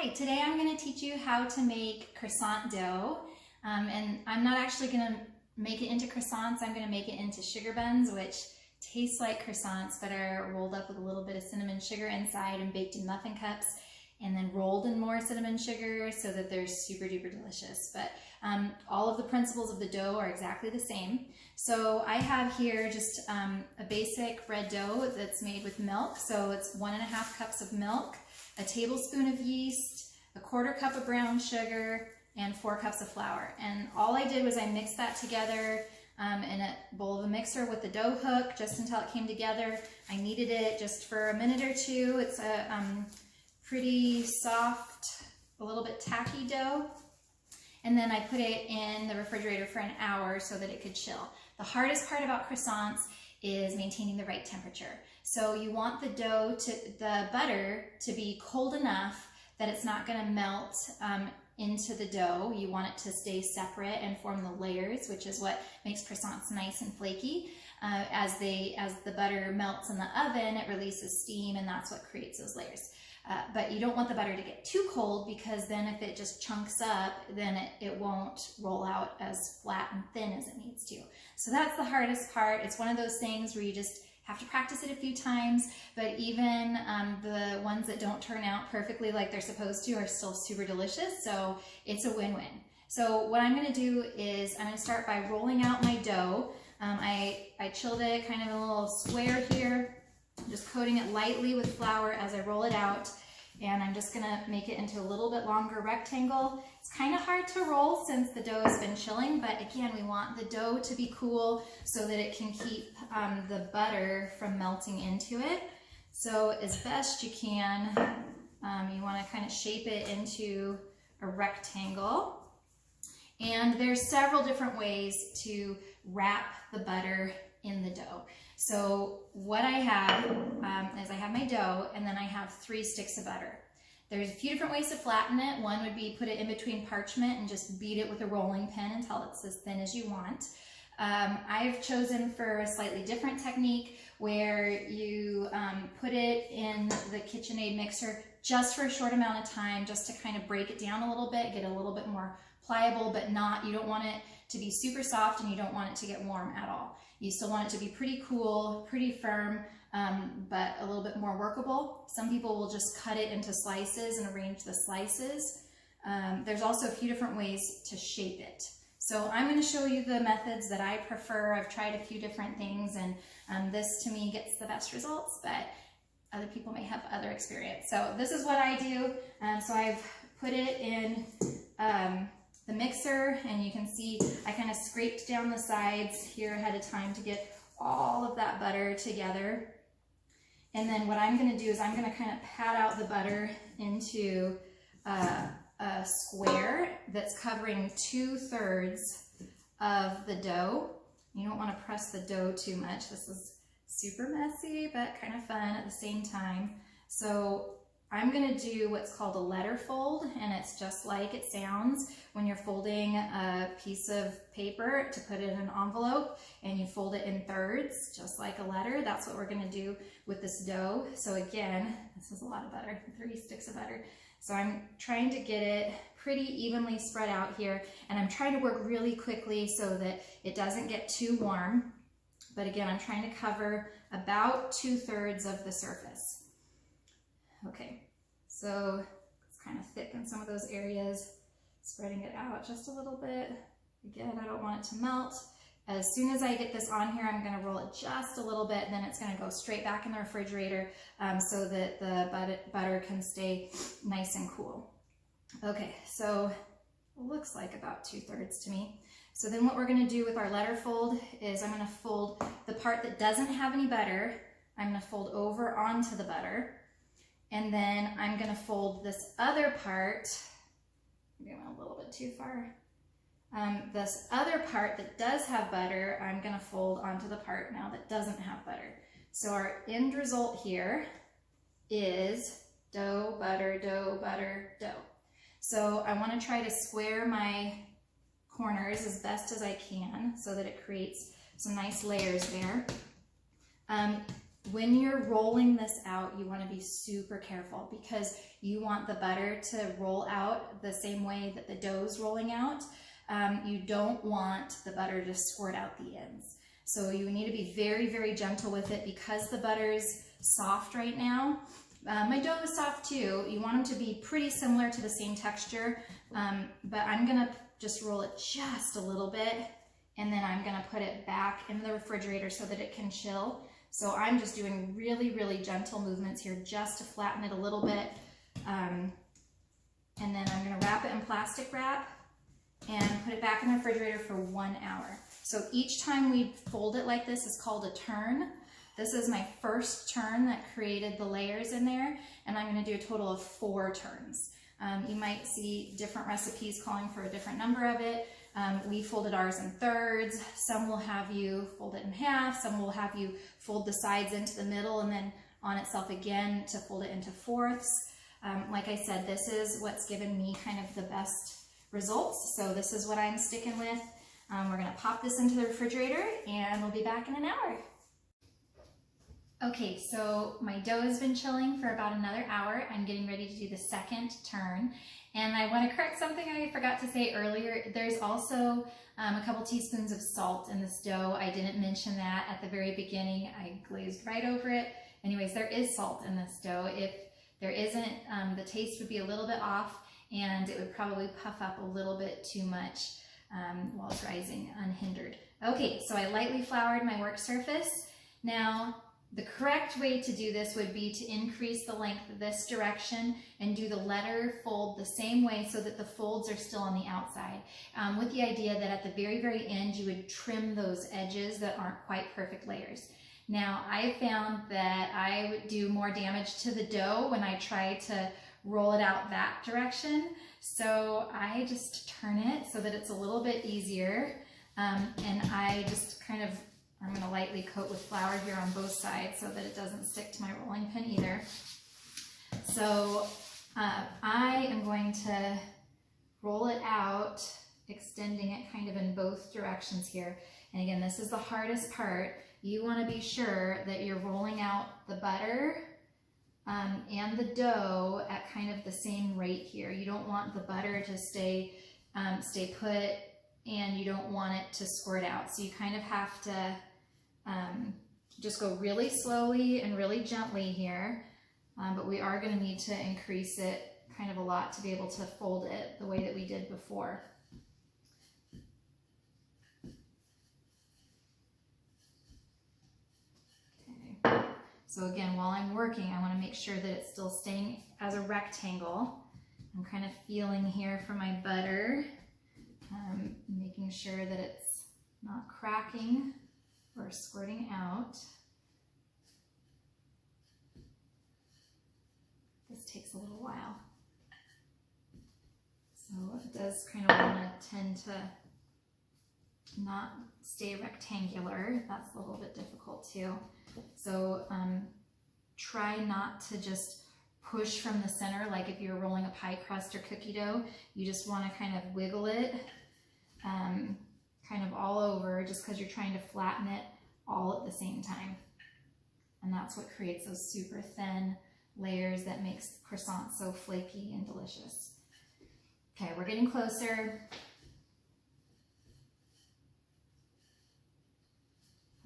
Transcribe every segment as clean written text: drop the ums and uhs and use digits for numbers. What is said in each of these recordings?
Hi, today I'm going to teach you how to make croissant dough, and I'm not actually going to make it into croissants. I'm going to make it into sugar buns, which taste like croissants but are rolled up with a little bit of cinnamon sugar inside and baked in muffin cups and then rolled in more cinnamon sugar so that they're super duper delicious. But all of the principles of the dough are exactly the same. So I have here just a basic bread dough that's made with milk. So it's 1.5 cups of milk, a tablespoon of yeast, a 1/4 cup of brown sugar, and 4 cups of flour. And all I did was I mixed that together in a bowl of a mixer with the dough hook just until it came together. I kneaded it just for a minute or two. It's a pretty soft, a little bit tacky dough. And then I put it in the refrigerator for an hour so that it could chill. The hardest part about croissants is maintaining the right temperature. So you want the butter to be cold enough that it's not going to melt into the dough. You want it to stay separate and form the layers, which is what makes croissants nice and flaky. As the butter melts in the oven, it releases steam, and that's what creates those layers. But you don't want the butter to get too cold, because then if it just chunks up, then it won't roll out as flat and thin as it needs to. So that's the hardest part. It's one of those things where you just have to practice it a few times, but even the ones that don't turn out perfectly like they're supposed to are still super delicious, so it's a win-win. So what I'm going to do is I'm going to start by rolling out my dough. I chilled it kind of in a little square here. I'm just coating it lightly with flour as I roll it out, and I'm just going to make it into a little bit longer rectangle. It's kind of hard to roll since the dough has been chilling, but again, we want the dough to be cool so that it can keep the butter from melting into it. So as best you can, you want to kind of shape it into a rectangle. And there's several different ways to wrap the butter in the dough. So what I have is I have my dough, and then I have 3 sticks of butter. There's a few different ways to flatten it. One would be put it in between parchment and just beat it with a rolling pin until it's as thin as you want. I've chosen for a slightly different technique where you put it in the KitchenAid mixer just for a short amount of time, just to kind of break it down a little bit, get a little bit more pliable, but you don't want it to be super soft, and you don't want it to get warm at all. You still want it to be pretty cool, pretty firm, but a little bit more workable. Some people will just cut it into slices and arrange the slices. There's also a few different ways to shape it. So I'm going to show you the methods that I prefer. I've tried a few different things, and this to me gets the best results, but other people may have other experience. So this is what I do. So I've put it in the mixer, and you can see I kind of scraped down the sides here ahead of time to get all of that butter together. And then what I'm going to do is I'm going to kind of pat out the butter into a square that's covering 2/3 of the dough. You don't want to press the dough too much. This is super messy, but kind of fun at the same time. So I'm going to do what's called a letter fold, and it's just like it sounds when you're folding a piece of paper to put it in an envelope, and you fold it in thirds, just like a letter. That's what we're going to do with this dough. So again, this is a lot of butter, 3 sticks of butter. So I'm trying to get it pretty evenly spread out here, and I'm trying to work really quickly so that it doesn't get too warm. But again, I'm trying to cover about 2/3 of the surface. Okay, so it's kind of thick in some of those areas, spreading it out just a little bit. Again, I don't want it to melt. As soon as I get this on here, I'm going to roll it just a little bit, then it's going to go straight back in the refrigerator so that the butter can stay nice and cool. Okay, so it looks like about 2/3 to me. So then what we're going to do with our letter fold is I'm going to fold the part that doesn't have any butter, I'm going to fold over onto the butter. And then I'm going to fold this other part, maybe I went a little bit too far. This other part that does have butter, I'm going to fold onto the part now that doesn't have butter. So our end result here is dough, butter, dough, butter, dough. So I want to try to square my corners as best as I can so that it creates some nice layers there. when you're rolling this out, you want to be super careful because you want the butter to roll out the same way that the dough is rolling out. You don't want the butter to squirt out the ends. So you need to be very, very gentle with it because the butter's soft right now. My dough is soft too. You want them to be pretty similar to the same texture, but I'm gonna just roll it just a little bit, and then I'm gonna put it back in the refrigerator so that it can chill. So I'm just doing really, really gentle movements here just to flatten it a little bit. And then I'm gonna wrap it in plastic wrap and put it back in the refrigerator for 1 hour. So each time we fold it like this is called a turn. This is my first turn that created the layers in there, and I'm gonna do a total of 4 turns. You might see different recipes calling for a different number of it. We folded ours in thirds. Some will have you fold it in half. Some will have you fold the sides into the middle and then on itself again to fold it into fourths. Like I said, this is what's given me kind of the best results. So this is what I'm sticking with. We're gonna pop this into the refrigerator and we'll be back in an hour. Okay, so my dough has been chilling for about another hour. I'm getting ready to do the second turn. And I want to correct something I forgot to say earlier. There's also a couple teaspoons of salt in this dough. I didn't mention that at the very beginning. I glazed right over it. Anyways, there is salt in this dough. If there isn't, the taste would be a little bit off and it would probably puff up a little bit too much while it's rising unhindered. Okay, so I lightly floured my work surface. Now, the correct way to do this would be to increase the length this direction and do the letter fold the same way so that the folds are still on the outside, with the idea that at the very, very end you would trim those edges that aren't quite perfect layers. Now, I found that I would do more damage to the dough when I try to roll it out that direction, so I just turn it so that it's a little bit easier, and I just I'm going to lightly coat with flour here on both sides so that it doesn't stick to my rolling pin either. So I am going to roll it out, extending it kind of in both directions here. And again, this is the hardest part. You want to be sure that you're rolling out the butter and the dough at kind of the same rate here. You don't want the butter to stay put, and you don't want it to squirt out. So you kind of have to just go really slowly and really gently here, but we are going to need to increase it kind of a lot to be able to fold it the way that we did before. Okay. So again, while I'm working, I want to make sure that it's still staying as a rectangle. I'm kind of feeling here for my butter, making sure that it's not cracking or squirting out. This takes a little while. So it does kind of want to tend to not stay rectangular. That's a little bit difficult too. So try not to just push from the center like if you're rolling a pie crust or cookie dough. You just want to kind of wiggle it kind of all over, just because you're trying to flatten it all at the same time. And that's what creates those super thin layers that makes croissants so flaky and delicious. Okay, we're getting closer.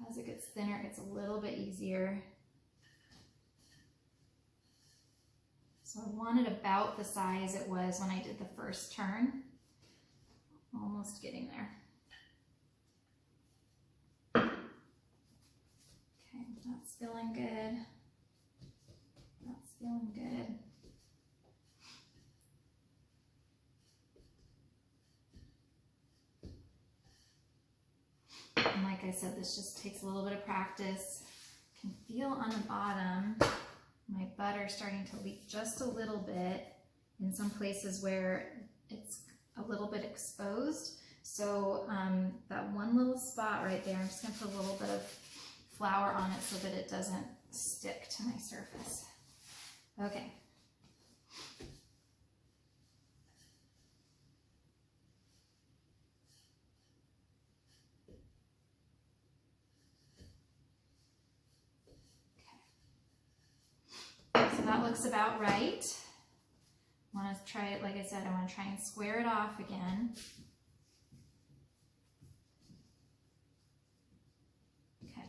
As it gets thinner, it gets a little bit easier. So I want it about the size it was when I did the first turn. Almost getting there. Okay, that's feeling good. That's feeling good. And like I said, this just takes a little bit of practice. You can feel on the bottom my butter starting to leak just a little bit in some places where it's a little bit exposed. So that one little spot right there, I'm just going to put a little bit of flour on it so that it doesn't stick to my surface. Okay. looks about right. I want to try it, like I said, I want to try and square it off again. Okay,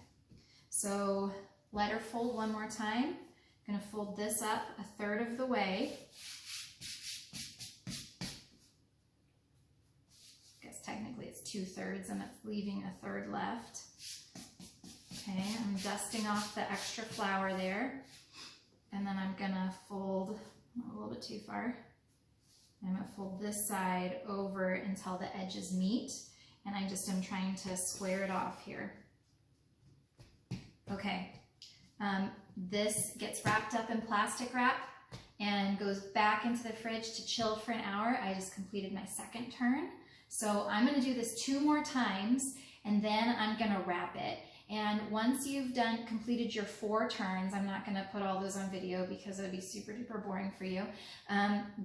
so let her fold one more time. I'm going to fold this up a third of the way. I guess technically it's 2/3 and it's leaving a third left. Okay, I'm dusting off the extra flour there. And then I'm going to fold a little bit too far. I'm going to fold this side over until the edges meet. And I just am trying to square it off here. Okay. This gets wrapped up in plastic wrap and goes back into the fridge to chill for an hour. I just completed my second turn. So I'm going to do this 2 more times and then I'm going to wrap it. And once you've completed your 4 turns, I'm not going to put all those on video because it would be super duper boring for you,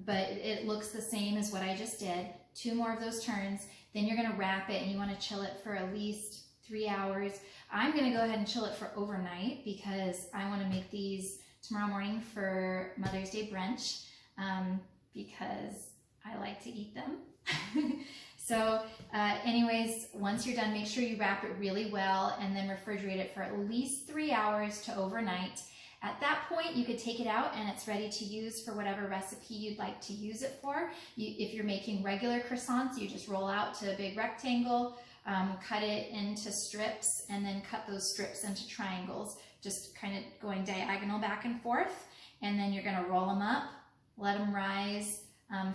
but it looks the same as what I just did. 2 more of those turns, then you're going to wrap it and you want to chill it for at least 3 hours. I'm going to go ahead and chill it for overnight because I want to make these tomorrow morning for Mother's Day brunch because I like to eat them. So anyways, once you're done, make sure you wrap it really well and then refrigerate it for at least 3 hours to overnight. At that point, you could take it out and it's ready to use for whatever recipe you'd like to use it for. If you're making regular croissants, you just roll out to a big rectangle, cut it into strips, and then cut those strips into triangles, just kind of going diagonal back and forth. And then you're gonna roll them up, let them rise,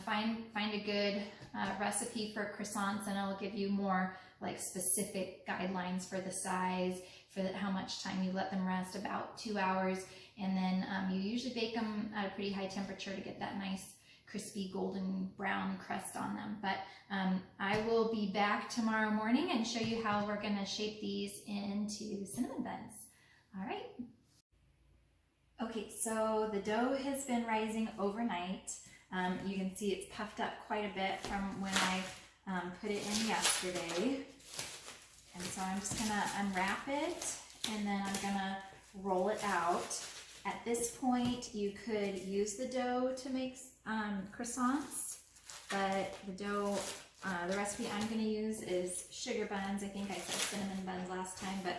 find a good recipe for croissants, and it'll give you more like specific guidelines for the size, for how much time you let them rest, about 2 hours. And then you usually bake them at a pretty high temperature to get that nice crispy golden brown crust on them. But I will be back tomorrow morning and show you how we're gonna shape these into cinnamon buns. All right. Okay, so the dough has been rising overnight. You can see it's puffed up quite a bit from when I put it in yesterday. And so I'm just gonna unwrap it and then I'm gonna roll it out. At this point, you could use the dough to make croissants, but the recipe I'm gonna use is sugar buns. I think I said cinnamon buns last time, but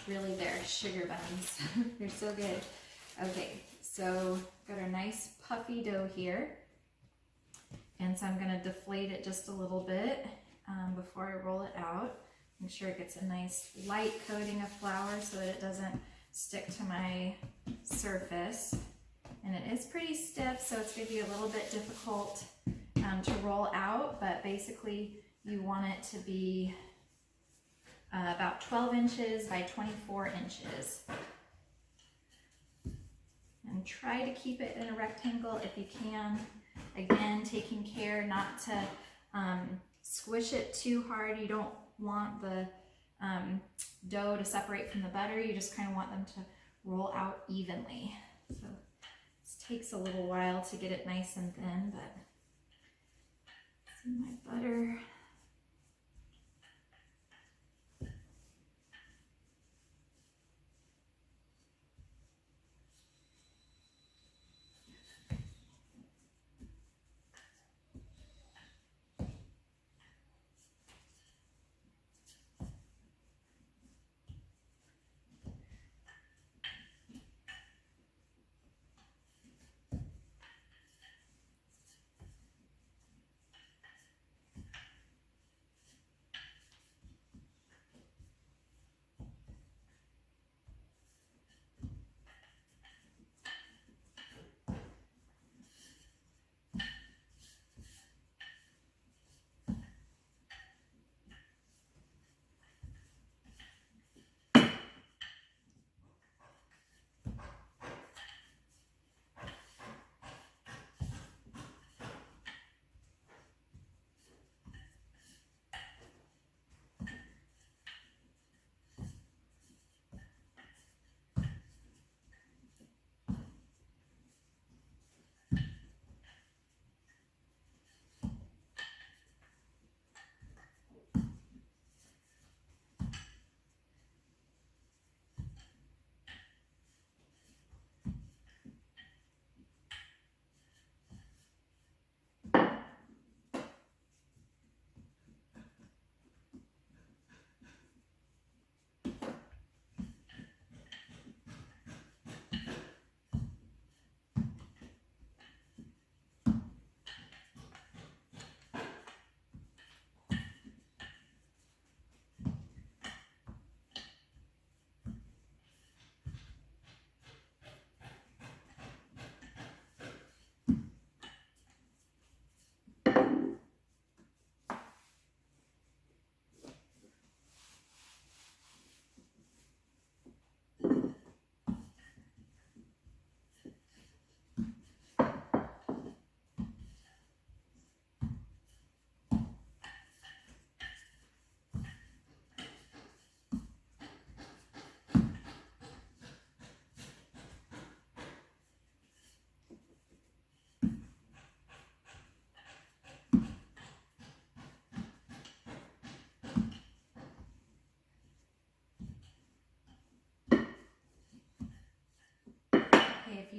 really they're sugar buns. They're so good. Okay, so got a nice puffy dough here. And so I'm going to deflate it just a little bit before I roll it out. Make sure it gets a nice light coating of flour so that it doesn't stick to my surface. And it is pretty stiff, so it's going to be a little bit difficult to roll out, but basically you want it to be about 12 inches by 24 inches. And try to keep it in a rectangle if you can. Again, taking care not to squish it too hard. You don't want the dough to separate from the butter. You just kind of want them to roll out evenly. So this takes a little while to get it nice and thin, but see my butter.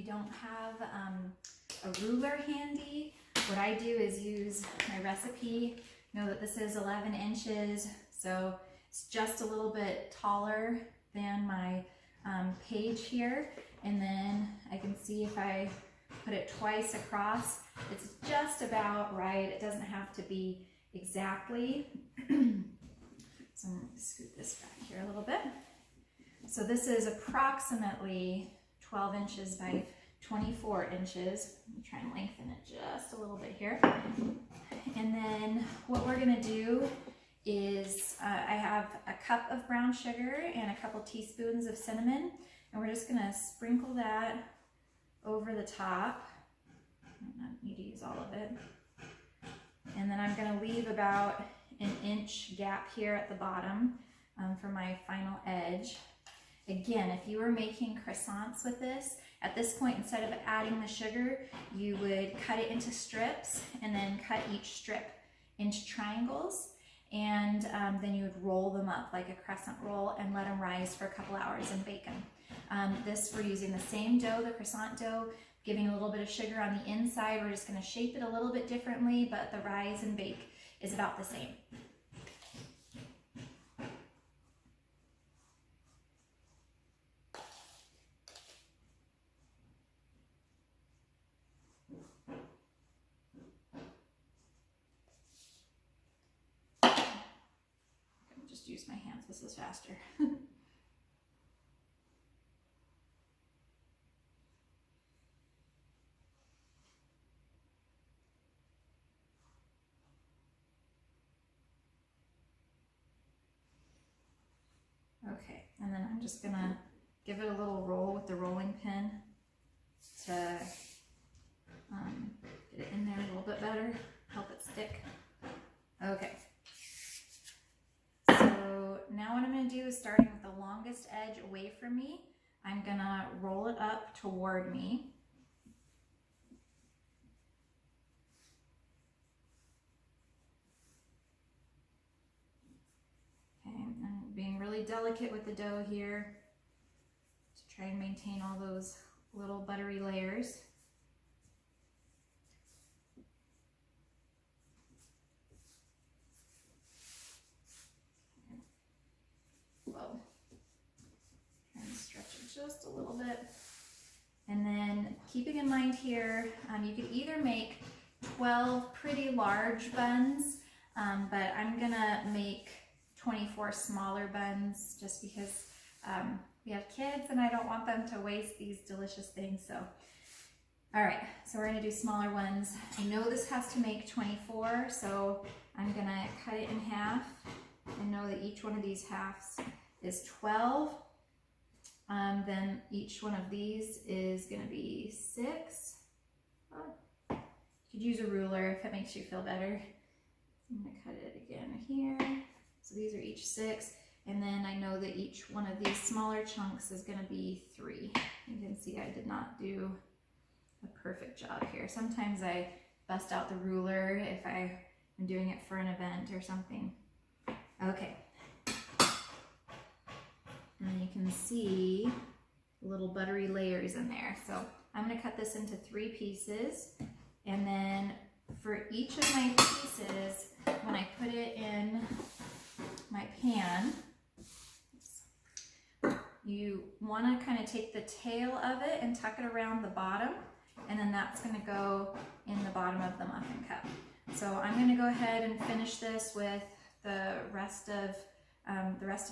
don't have a ruler handy, what I do is use my recipe. Know that this is 11 inches, so it's just a little bit taller than my page here. And then I can see if I put it twice across, it's just about right. It doesn't have to be exactly. So I'm going to scoot this back here a little bit. So this is approximately 12 inches by 24 inches. Let me try and lengthen it just a little bit here. And then what we're going to do is I have a cup of brown sugar and a couple teaspoons of cinnamon, and we're just going to sprinkle that over the top. I don't need to use all of it. And then I'm going to leave about an inch gap here at the bottom for my final edge. Again, if you were making croissants with this, at this point, instead of adding the sugar, you would cut it into strips and then cut each strip into triangles. And then you would roll them up like a crescent roll and let them rise for a couple hours and bake them. This, we're using the same dough, the croissant dough, giving a little bit of sugar on the inside. We're just going to shape it a little bit differently, but the rise and bake is about the same. Just use my hands, this is faster. Okay, and then I'm just gonna give it a little roll with the rolling pin to get it in there a little bit better, help it stick. Okay. So now what I'm going to do is, starting with the longest edge away from me, I'm going to roll it up toward me. Okay, I'm being really delicate with the dough here to try and maintain all those little buttery layers. Whoa. Try and stretch it just a little bit. And then keeping in mind here, you could either make 12 pretty large buns, but I'm gonna make 24 smaller buns just because we have kids and I don't want them to waste these delicious things. So, all right, so we're gonna do smaller ones. I know this has to make 24, so I'm gonna cut it in half and know that each one of these halves is 12. Then each one of these is gonna be 6. You could use a ruler if it makes you feel better. I'm gonna cut it again here. So these are each 6. And then I know that each one of these smaller chunks is gonna be 3. You can see I did not do a perfect job here. Sometimes I bust out the ruler if I'm doing it for an event or something. Okay. And you can see little buttery layers in there. So I'm going to cut this into 3 pieces. And then for each of my pieces, when I put it in my pan, you want to kind of take the tail of it and tuck it around the bottom. And then that's going to go in the bottom of the muffin cup. So I'm going to go ahead and finish this with the rest of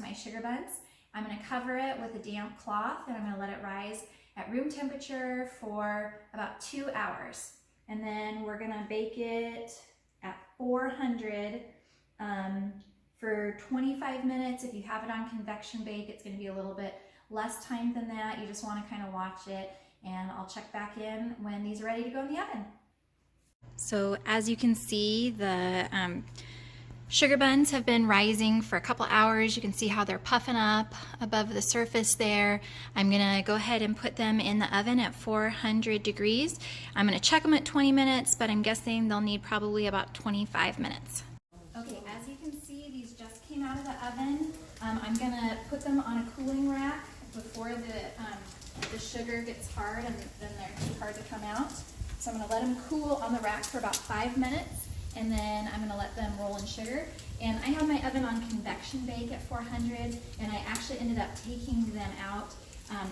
my sugar buns. I'm going to cover it with a damp cloth and I'm going to let it rise at room temperature for about 2 hours. And then we're going to bake it at 400 for 25 minutes. If you have it on convection bake, it's going to be a little bit less time than that. You just want to kind of watch it, and I'll check back in when these are ready to go in the oven. So as you can see, the sugar buns have been rising for a couple hours. You can see how they're puffing up above the surface there. I'm gonna go ahead and put them in the oven at 400 degrees. I'm gonna check them at 20 minutes, but I'm guessing they'll need probably about 25 minutes. Okay, as you can see, these just came out of the oven. I'm gonna put them on a cooling rack before the the sugar gets hard and then they're too hard to come out. So I'm gonna let them cool on the rack for about 5 minutes, and then I'm gonna let them roll in sugar. And I have my oven on convection bake at 400, and I actually ended up taking them out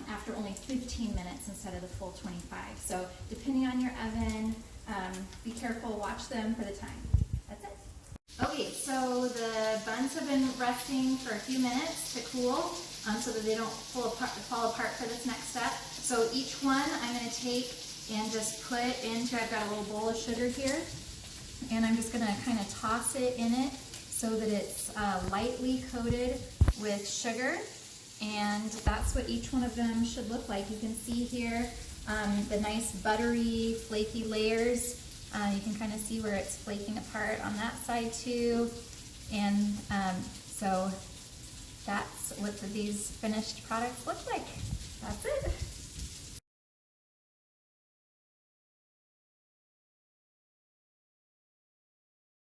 after only 15 minutes instead of the full 25. So depending on your oven, be careful, watch them for the time. That's it. Okay, so the buns have been resting for a few minutes to cool so that they don't fall apart for this next step. So each one I'm going to take and just put into, I've got a little bowl of sugar here, and I'm just going to kind of toss it in it so that it's lightly coated with sugar. And that's what each one of them should look like. You can see here the nice buttery, flaky layers. You can kind of see where it's flaking apart on that side too. And so that's what these finished products look like. That's it.